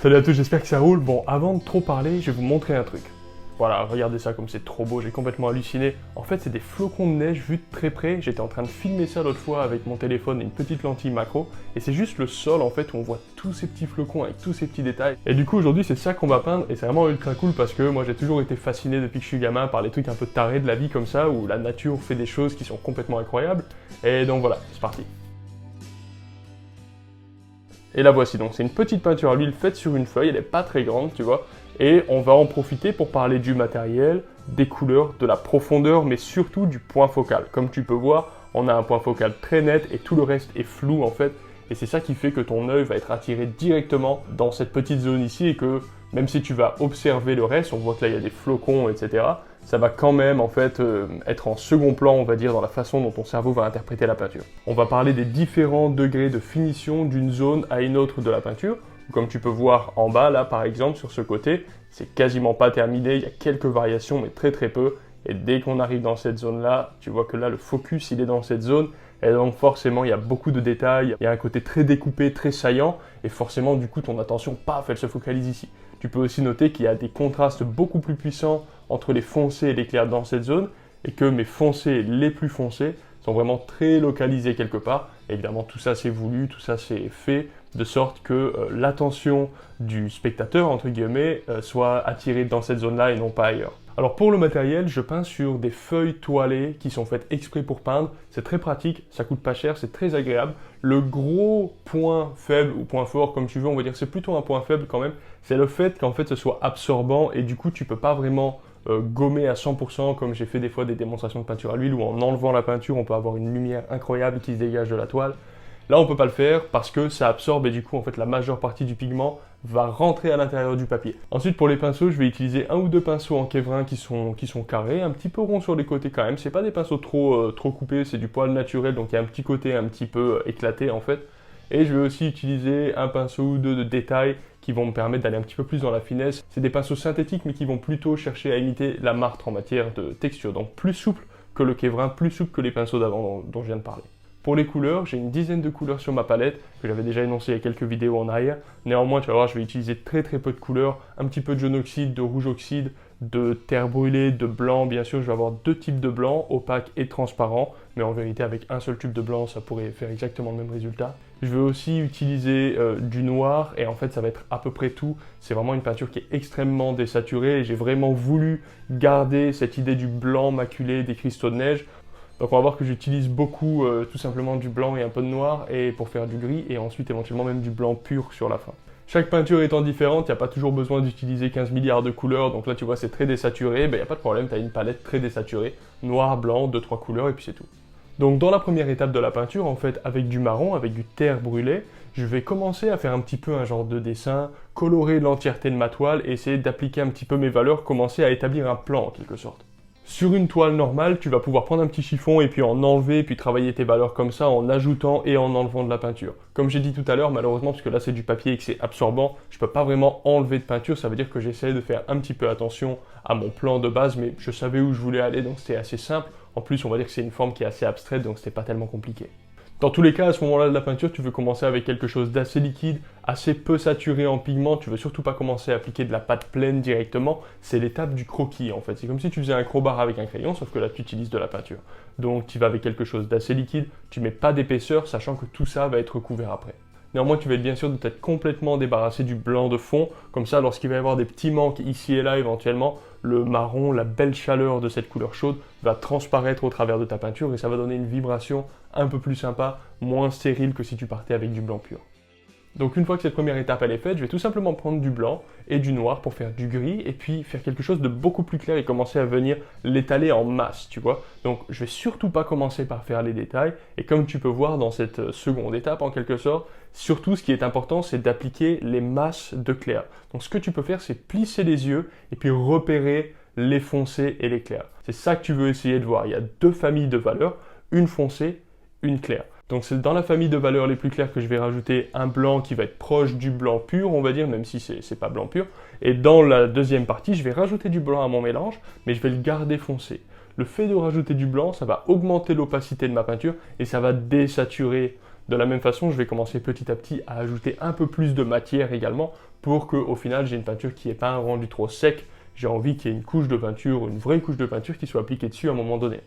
Salut à tous, j'espère que ça roule. Bon, avant de trop parler, je vais vous montrer un truc. Voilà, regardez ça comme c'est trop beau, j'ai complètement halluciné. En fait, c'est des flocons de neige vus de très près. J'étais en train de filmer ça l'autre fois avec mon téléphone et une petite lentille macro. Et c'est juste le sol, en fait, où on voit tous ces petits flocons avec tous ces petits détails. Et du coup, aujourd'hui, c'est ça qu'on va peindre. Et c'est vraiment ultra cool parce que moi, j'ai toujours été fasciné depuis que je suis gamin par les trucs un peu tarés de la vie comme ça, où la nature fait des choses qui sont complètement incroyables. Et donc voilà, c'est parti. Et la voici donc, c'est une petite peinture à l'huile faite sur une feuille, elle n'est pas très grande, tu vois. Et on va en profiter pour parler du matériel, des couleurs, de la profondeur, mais surtout du point focal. Comme tu peux voir, on a un point focal très net et tout le reste est flou en fait. Et c'est ça qui fait que ton œil va être attiré directement dans cette petite zone ici et que même si tu vas observer le reste, on voit que là il y a des flocons, etc. Ça va quand même en fait être en second plan, on va dire, dans la façon dont ton cerveau va interpréter la peinture. On va parler des différents degrés de finition d'une zone à une autre de la peinture. Comme tu peux voir en bas, là par exemple, sur ce côté, c'est quasiment pas terminé, il y a quelques variations, mais très peu. Et dès qu'on arrive dans cette zone-là, tu vois que là, le focus, il est dans cette zone. Et donc forcément, il y a beaucoup de détails, il y a un côté très découpé, très saillant. Et forcément, du coup, ton attention, paf, elle se focalise ici. Tu peux aussi noter qu'il y a des contrastes beaucoup plus puissants entre les foncés et les clairs dans cette zone. Et que mes foncés les plus foncés sont vraiment très localisés quelque part. Et évidemment, tout ça, c'est voulu, tout ça, c'est fait de sorte que l'attention du spectateur, entre guillemets, soit attirée dans cette zone-là et non pas ailleurs. Alors pour le matériel, je peins sur des feuilles toilées qui sont faites exprès pour peindre. C'est très pratique, ça coûte pas cher, c'est très agréable. Le gros point faible ou point fort, comme tu veux, on va dire c'est plutôt un point faible quand même, c'est le fait qu'en fait ce soit absorbant et du coup tu peux pas vraiment gommer à 100% comme j'ai fait des fois des démonstrations de peinture à l'huile où en enlevant la peinture on peut avoir une lumière incroyable qui se dégage de la toile. Là, on ne peut pas le faire parce que ça absorbe et du coup, en fait, la majeure partie du pigment va rentrer à l'intérieur du papier. Ensuite, pour les pinceaux, je vais utiliser un ou deux pinceaux en kévrin qui sont carrés, un petit peu ronds sur les côtés quand même. C'est pas des pinceaux trop coupés, c'est du poil naturel, donc il y a un petit côté un petit peu éclaté en fait. Et je vais aussi utiliser un pinceau ou deux de détail qui vont me permettre d'aller un petit peu plus dans la finesse. C'est des pinceaux synthétiques, mais qui vont plutôt chercher à imiter la martre en matière de texture. Donc plus souple que le kévrin, plus souple que les pinceaux d'avant dont je viens de parler. Pour les couleurs, j'ai une dizaine de couleurs sur ma palette, que j'avais déjà énoncé il y a quelques vidéos en arrière. Néanmoins, tu vas voir, je vais utiliser très peu de couleurs, un petit peu de jaune oxyde, de rouge oxyde, de terre brûlée, de blanc. Bien sûr, je vais avoir deux types de blanc, opaque et transparent, mais en vérité, avec un seul tube de blanc, ça pourrait faire exactement le même résultat. Je vais aussi utiliser du noir, et en fait, ça va être à peu près tout. C'est vraiment une peinture qui est extrêmement désaturée, et j'ai vraiment voulu garder cette idée du blanc maculé des cristaux de neige. Donc on va voir que j'utilise beaucoup tout simplement du blanc et un peu de noir et pour faire du gris et ensuite éventuellement même du blanc pur sur la fin. Chaque peinture étant différente, il n'y a pas toujours besoin d'utiliser 15 milliards de couleurs, donc là tu vois c'est très désaturé, il n'y a pas de problème, tu as une palette très désaturée, noir, blanc, 2-3 couleurs et puis c'est tout. Donc dans la première étape de la peinture, en fait avec du marron, avec du terre brûlée, je vais commencer à faire un petit peu un genre de dessin, colorer l'entièreté de ma toile et essayer d'appliquer un petit peu mes valeurs, commencer à établir un plan en quelque sorte. Sur une toile normale, tu vas pouvoir prendre un petit chiffon et puis en enlever, puis travailler tes valeurs comme ça en ajoutant et en enlevant de la peinture. Comme j'ai dit tout à l'heure, malheureusement, parce que là c'est du papier et que c'est absorbant, je ne peux pas vraiment enlever de peinture, ça veut dire que j'essaie de faire un petit peu attention à mon plan de base, mais je savais où je voulais aller, donc c'était assez simple. En plus, on va dire que c'est une forme qui est assez abstraite, donc c'était pas tellement compliqué. Dans tous les cas, à ce moment-là de la peinture, tu veux commencer avec quelque chose d'assez liquide, assez peu saturé en pigment. Tu veux surtout pas commencer à appliquer de la pâte pleine directement. C'est l'étape du croquis en fait. C'est comme si tu faisais un crowbar avec un crayon, sauf que là tu utilises de la peinture. Donc tu vas avec quelque chose d'assez liquide, tu mets pas d'épaisseur, sachant que tout ça va être recouvert après. Néanmoins, tu vas être bien sûr de t'être complètement débarrassé du blanc de fond. Comme ça, lorsqu'il va y avoir des petits manques ici et là éventuellement, le marron, la belle chaleur de cette couleur chaude va transparaître au travers de ta peinture et ça va donner une vibration un peu plus sympa, moins stérile que si tu partais avec du blanc pur. Donc une fois que cette première étape elle est faite, je vais tout simplement prendre du blanc et du noir pour faire du gris et puis faire quelque chose de beaucoup plus clair et commencer à venir l'étaler en masse, tu vois. Donc je vais surtout pas commencer par faire les détails et comme tu peux voir dans cette seconde étape en quelque sorte, surtout ce qui est important c'est d'appliquer les masses de clair. Donc ce que tu peux faire c'est plisser les yeux et puis repérer les foncés et les clairs. C'est ça que tu veux essayer de voir. Il y a deux familles de valeurs, une foncée, une claire. Donc c'est dans la famille de valeurs les plus claires que je vais rajouter un blanc qui va être proche du blanc pur, on va dire, même si c'est pas blanc pur. Et dans la deuxième partie, je vais rajouter du blanc à mon mélange, mais je vais le garder foncé. Le fait de rajouter du blanc, ça va augmenter l'opacité de ma peinture et ça va désaturer De la même façon, je vais commencer petit à petit à ajouter un peu plus de matière également pour qu'au final, j'ai une peinture qui n'ait pas un rendu trop sec. J'ai envie qu'il y ait une couche de peinture, une vraie couche de peinture qui soit appliquée dessus à un moment donné.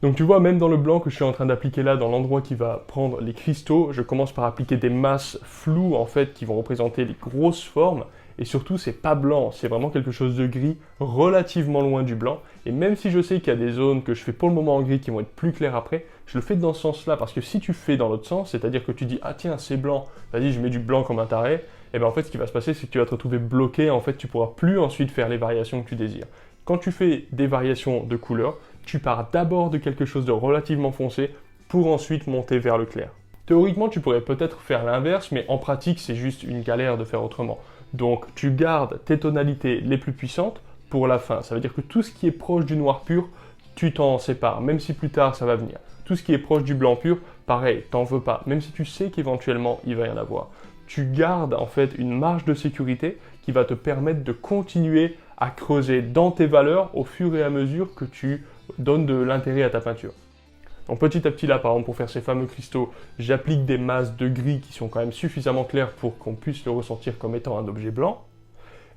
Donc tu vois, même dans le blanc que je suis en train d'appliquer là, dans l'endroit qui va prendre les cristaux, je commence par appliquer des masses floues en fait qui vont représenter les grosses formes. Et surtout, c'est pas blanc, c'est vraiment quelque chose de gris, relativement loin du blanc. Et même si je sais qu'il y a des zones que je fais pour le moment en gris qui vont être plus claires après, je le fais dans ce sens-là. Parce que si tu fais dans l'autre sens, c'est-à-dire que tu dis « Ah tiens, c'est blanc, vas-y, je mets du blanc comme un taré », et bien en fait, ce qui va se passer, c'est que tu vas te retrouver bloqué. En fait, tu pourras plus ensuite faire les variations que tu désires. Quand tu fais des variations de couleurs, tu pars d'abord de quelque chose de relativement foncé pour ensuite monter vers le clair. Théoriquement, tu pourrais peut-être faire l'inverse, mais en pratique, c'est juste une galère de faire autrement. Donc, tu gardes tes tonalités les plus puissantes pour la fin. Ça veut dire que tout ce qui est proche du noir pur, tu t'en sépares, même si plus tard ça va venir. Tout ce qui est proche du blanc pur, pareil, t'en veux pas, même si tu sais qu'éventuellement il va y en avoir. Tu gardes en fait une marge de sécurité qui va te permettre de continuer à creuser dans tes valeurs au fur et à mesure que tu donnes de l'intérêt à ta peinture. Donc petit à petit là, par exemple, pour faire ces fameux cristaux, j'applique des masses de gris qui sont quand même suffisamment claires pour qu'on puisse le ressentir comme étant un objet blanc.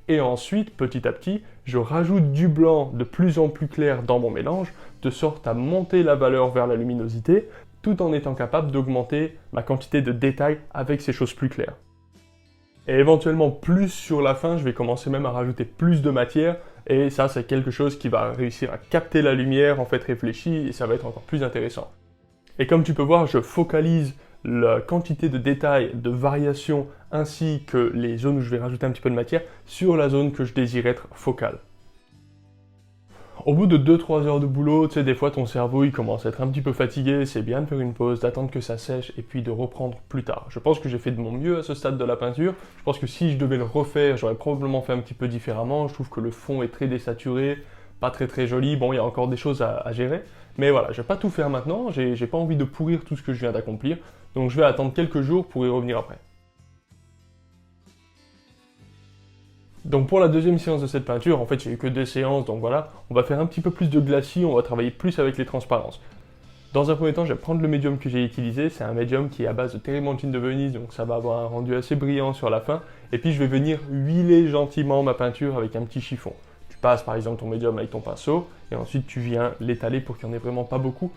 Et ensuite, petit à petit, je rajoute du blanc de plus en plus clair dans mon mélange, de sorte à monter la valeur vers la luminosité, tout en étant capable d'augmenter ma quantité de détails avec ces choses plus claires. Et éventuellement, plus sur la fin, je vais commencer même à rajouter plus de matière, et ça, c'est quelque chose qui va réussir à capter la lumière, en fait réfléchie, et ça va être encore plus intéressant. Et comme tu peux voir, je focalise la quantité de détails, de variations, ainsi que les zones où je vais rajouter un petit peu de matière, sur la zone que je désire être focale. Au bout de 2-3 heures de boulot, tu sais, des fois ton cerveau il commence à être un petit peu fatigué, c'est bien de faire une pause, d'attendre que ça sèche et puis de reprendre plus tard. Je pense que j'ai fait de mon mieux à ce stade de la peinture, je pense que si je devais le refaire, j'aurais probablement fait un petit peu différemment, je trouve que le fond est très désaturé, pas très joli, bon il y a encore des choses à gérer, mais voilà, je vais pas tout faire maintenant, j'ai pas envie de pourrir tout ce que je viens d'accomplir, donc je vais attendre quelques jours pour y revenir après. Donc pour la deuxième séance de cette peinture, en fait j'ai eu que 2 séances, donc voilà, on va faire un petit peu plus de glacis, on va travailler plus avec les transparences. Dans un premier temps, je vais prendre le médium que j'ai utilisé, c'est un médium qui est à base de térébenthine de Venise, donc ça va avoir un rendu assez brillant sur la fin, et puis je vais venir huiler gentiment ma peinture avec un petit chiffon. Tu passes par exemple ton médium avec ton pinceau, et ensuite tu viens l'étaler pour qu'il n'y en ait vraiment pas beaucoup.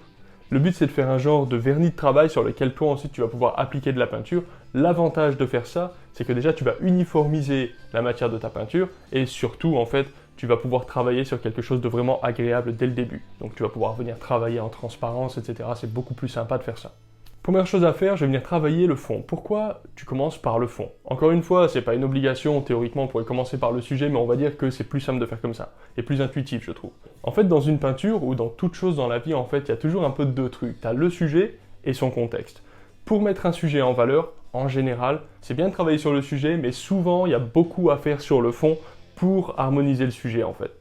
Le but c'est de faire un genre de vernis de travail sur lequel toi ensuite tu vas pouvoir appliquer de la peinture. L'avantage de faire ça, c'est que déjà tu vas uniformiser la matière de ta peinture et surtout en fait tu vas pouvoir travailler sur quelque chose de vraiment agréable dès le début. Donc tu vas pouvoir venir travailler en transparence, etc. C'est beaucoup plus sympa de faire ça. Première chose à faire, je vais venir travailler le fond. Pourquoi tu commences par le fond? Encore une fois, c'est pas une obligation, théoriquement on pourrait commencer par le sujet, mais on va dire que c'est plus simple de faire comme ça, et plus intuitif je trouve. En fait, dans une peinture, ou dans toute chose dans la vie, en fait, il y a toujours un peu de deux trucs. Tu as le sujet et son contexte. Pour mettre un sujet en valeur, en général, c'est bien de travailler sur le sujet, mais souvent il y a beaucoup à faire sur le fond pour harmoniser le sujet en fait.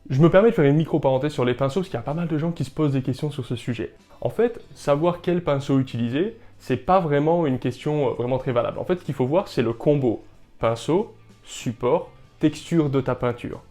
Je me permets de faire une micro-parenthèse sur les pinceaux, parce qu'il y a pas mal de gens qui se posent des questions sur ce sujet. En fait, savoir quel pinceau utiliser, c'est pas vraiment une question vraiment très valable. En fait, ce qu'il faut voir, c'est le combo pinceau, support, texture de ta peinture.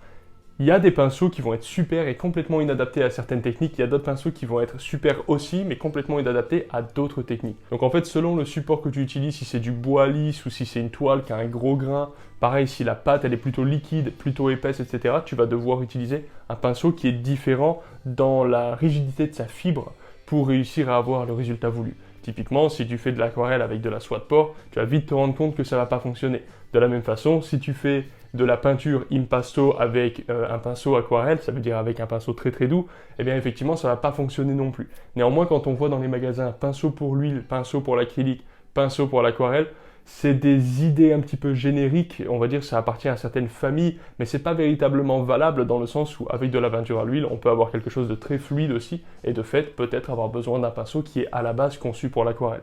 Il y a des pinceaux qui vont être super et complètement inadaptés à certaines techniques, il y a d'autres pinceaux qui vont être super aussi, mais complètement inadaptés à d'autres techniques. Donc en fait, selon le support que tu utilises, si c'est du bois lisse ou si c'est une toile qui a un gros grain, pareil, si la pâte elle est plutôt liquide, plutôt épaisse, etc., tu vas devoir utiliser un pinceau qui est différent dans la rigidité de sa fibre pour réussir à avoir le résultat voulu. Typiquement, si tu fais de l'aquarelle avec de la soie de porc, tu vas vite te rendre compte que ça ne va pas fonctionner. De la même façon, si tu fais de la peinture impasto avec un pinceau aquarelle, ça veut dire avec un pinceau très doux, eh bien effectivement ça ne va pas fonctionner non plus. Néanmoins, quand on voit dans les magasins pinceau pour l'huile, pinceau pour l'acrylique, pinceau pour l'aquarelle, c'est des idées un petit peu génériques, on va dire que ça appartient à certaines familles, mais c'est pas véritablement valable dans le sens où avec de la peinture à l'huile, on peut avoir quelque chose de très fluide aussi, et de fait peut-être avoir besoin d'un pinceau qui est à la base conçu pour l'aquarelle.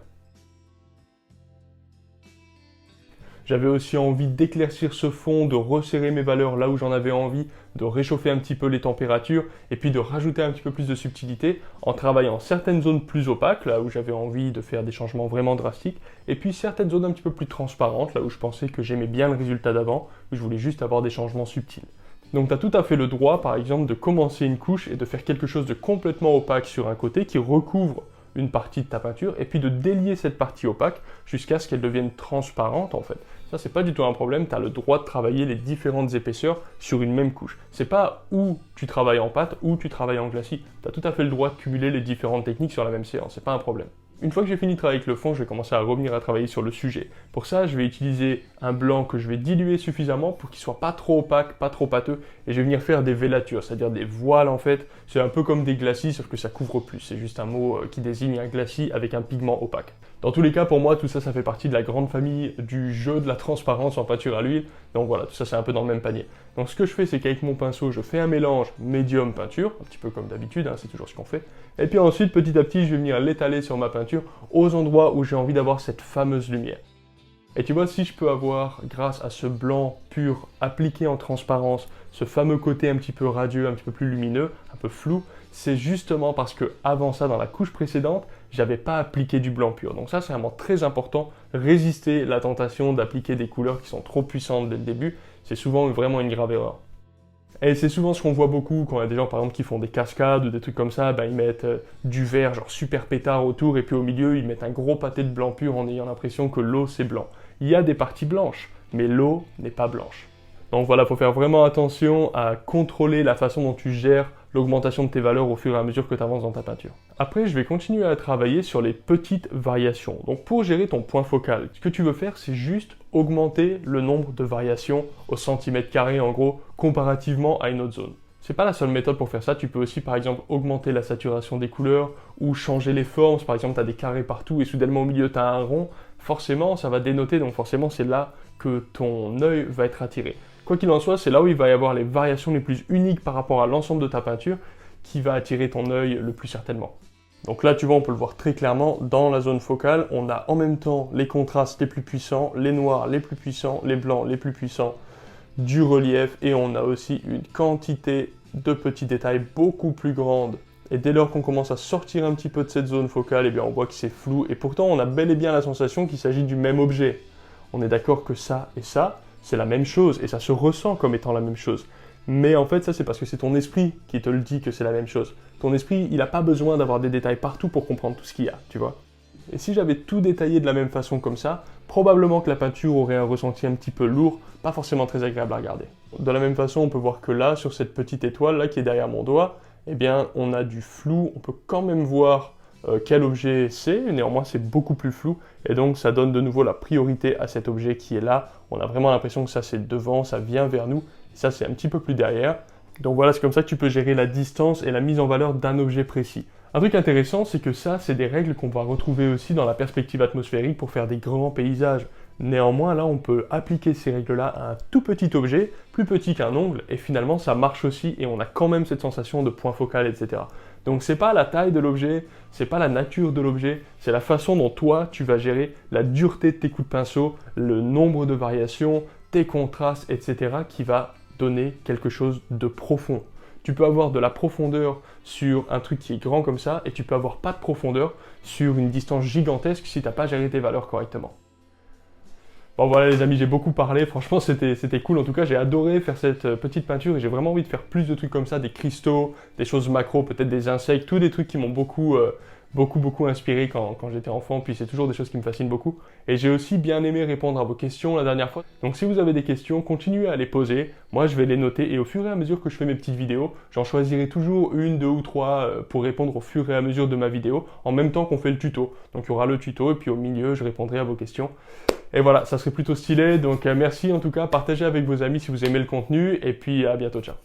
J'avais aussi envie d'éclaircir ce fond, de resserrer mes valeurs là où j'en avais envie, de réchauffer un petit peu les températures et puis de rajouter un petit peu plus de subtilité en travaillant certaines zones plus opaques, là où j'avais envie de faire des changements vraiment drastiques, et puis certaines zones un petit peu plus transparentes, là où je pensais que j'aimais bien le résultat d'avant, où je voulais juste avoir des changements subtils. Donc tu as tout à fait le droit, par exemple, de commencer une couche et de faire quelque chose de complètement opaque sur un côté qui recouvre une partie de ta peinture et puis de délier cette partie opaque jusqu'à ce qu'elle devienne transparente en fait. Ça, c'est pas du tout un problème, tu as le droit de travailler les différentes épaisseurs sur une même couche. C'est pas où tu travailles en pâte ou tu travailles en glacis. Tu as tout à fait le droit de cumuler les différentes techniques sur la même séance, c'est pas un problème. Une fois que j'ai fini de travailler avec le fond, je vais commencer à revenir à travailler sur le sujet. Pour ça, je vais utiliser un blanc que je vais diluer suffisamment pour qu'il soit pas trop opaque, pas trop pâteux, et je vais venir faire des vélatures, c'est-à-dire des voiles en fait. C'est un peu comme des glacis, sauf que ça couvre plus. C'est juste un mot qui désigne un glacis avec un pigment opaque. Dans tous les cas, pour moi, tout ça, ça fait partie de la grande famille du jeu de la transparence en peinture à l'huile. Donc voilà, tout ça, c'est un peu dans le même panier. Donc ce que je fais, c'est qu'avec mon pinceau, je fais un mélange médium peinture, un petit peu comme d'habitude, hein, c'est toujours ce qu'on fait. Et puis ensuite, petit à petit, je vais venir l'étaler sur ma peinture aux endroits où j'ai envie d'avoir cette fameuse lumière. Et tu vois, si je peux avoir, grâce à ce blanc pur appliqué en transparence, ce fameux côté un petit peu radieux, un petit peu plus lumineux, un peu flou, c'est justement parce que avant ça, dans la couche précédente, j'avais pas appliqué du blanc pur. Donc ça, c'est vraiment très important. Résister la tentation d'appliquer des couleurs qui sont trop puissantes dès le début, c'est souvent vraiment une grave erreur. Et c'est souvent ce qu'on voit beaucoup quand il y a des gens par exemple qui font des cascades ou des trucs comme ça, ben, ils mettent du vert genre super pétard autour et puis au milieu ils mettent un gros pâté de blanc pur en ayant l'impression que l'eau c'est blanc. Il y a des parties blanches, mais l'eau n'est pas blanche. Donc voilà, il faut faire vraiment attention à contrôler la façon dont tu gères l'augmentation de tes valeurs au fur et à mesure que tu avances dans ta peinture. Après, je vais continuer à travailler sur les petites variations. Donc pour gérer ton point focal, ce que tu veux faire, c'est juste augmenter le nombre de variations au centimètre carré en gros, comparativement à une autre zone. C'est pas la seule méthode pour faire ça, tu peux aussi par exemple augmenter la saturation des couleurs ou changer les formes. Par exemple, tu as des carrés partout et soudainement au milieu tu as un rond, forcément ça va dénoter, donc forcément c'est là que ton œil va être attiré. Quoi qu'il en soit, c'est là où il va y avoir les variations les plus uniques par rapport à l'ensemble de ta peinture qui va attirer ton œil le plus certainement. Donc là, tu vois, on peut le voir très clairement, dans la zone focale, on a en même temps les contrastes les plus puissants, les noirs les plus puissants, les blancs les plus puissants, du relief, et on a aussi une quantité de petits détails beaucoup plus grande. Et dès lors qu'on commence à sortir un petit peu de cette zone focale, eh bien on voit que c'est flou, et pourtant on a bel et bien la sensation qu'il s'agit du même objet. On est d'accord que ça et ça, c'est la même chose, et ça se ressent comme étant la même chose. Mais en fait, ça c'est parce que c'est ton esprit qui te le dit que c'est la même chose. Ton esprit, il n'a pas besoin d'avoir des détails partout pour comprendre tout ce qu'il y a, tu vois. Et si j'avais tout détaillé de la même façon comme ça, probablement que la peinture aurait un ressenti un petit peu lourd, pas forcément très agréable à regarder. De la même façon, on peut voir que là, sur cette petite étoile là qui est derrière mon doigt, eh bien, on a du flou, on peut quand même voir quel objet c'est, néanmoins c'est beaucoup plus flou, et donc ça donne de nouveau la priorité à cet objet qui est là. On a vraiment l'impression que ça c'est devant, ça vient vers nous, et ça c'est un petit peu plus derrière. Donc voilà, c'est comme ça que tu peux gérer la distance et la mise en valeur d'un objet précis. Un truc intéressant, c'est que ça, c'est des règles qu'on va retrouver aussi dans la perspective atmosphérique pour faire des grands paysages. Néanmoins, là, on peut appliquer ces règles-là à un tout petit objet, plus petit qu'un ongle, et finalement, ça marche aussi, et on a quand même cette sensation de point focal, etc. Donc, c'est pas la taille de l'objet, c'est pas la nature de l'objet, c'est la façon dont toi, tu vas gérer la dureté de tes coups de pinceau, le nombre de variations, tes contrastes, etc., qui va donner quelque chose de profond. Tu peux avoir de la profondeur sur un truc qui est grand comme ça, et tu peux avoir pas de profondeur sur une distance gigantesque si tu n'as pas géré tes valeurs correctement. Bon voilà les amis, j'ai beaucoup parlé, franchement c'était cool, en tout cas j'ai adoré faire cette petite peinture et j'ai vraiment envie de faire plus de trucs comme ça, des cristaux, des choses macro, peut-être des insectes, tous des trucs qui m'ont beaucoup inspiré quand j'étais enfant, puis c'est toujours des choses qui me fascinent beaucoup. Et j'ai aussi bien aimé répondre à vos questions la dernière fois. Donc si vous avez des questions, continuez à les poser. Moi je vais les noter et au fur et à mesure que je fais mes petites vidéos, j'en choisirai toujours une, deux ou trois pour répondre au fur et à mesure de ma vidéo, en même temps qu'on fait le tuto. Donc il y aura le tuto et puis au milieu je répondrai à vos questions. Et voilà, ça serait plutôt stylé. Donc merci en tout cas, partagez avec vos amis si vous aimez le contenu et puis à bientôt, ciao.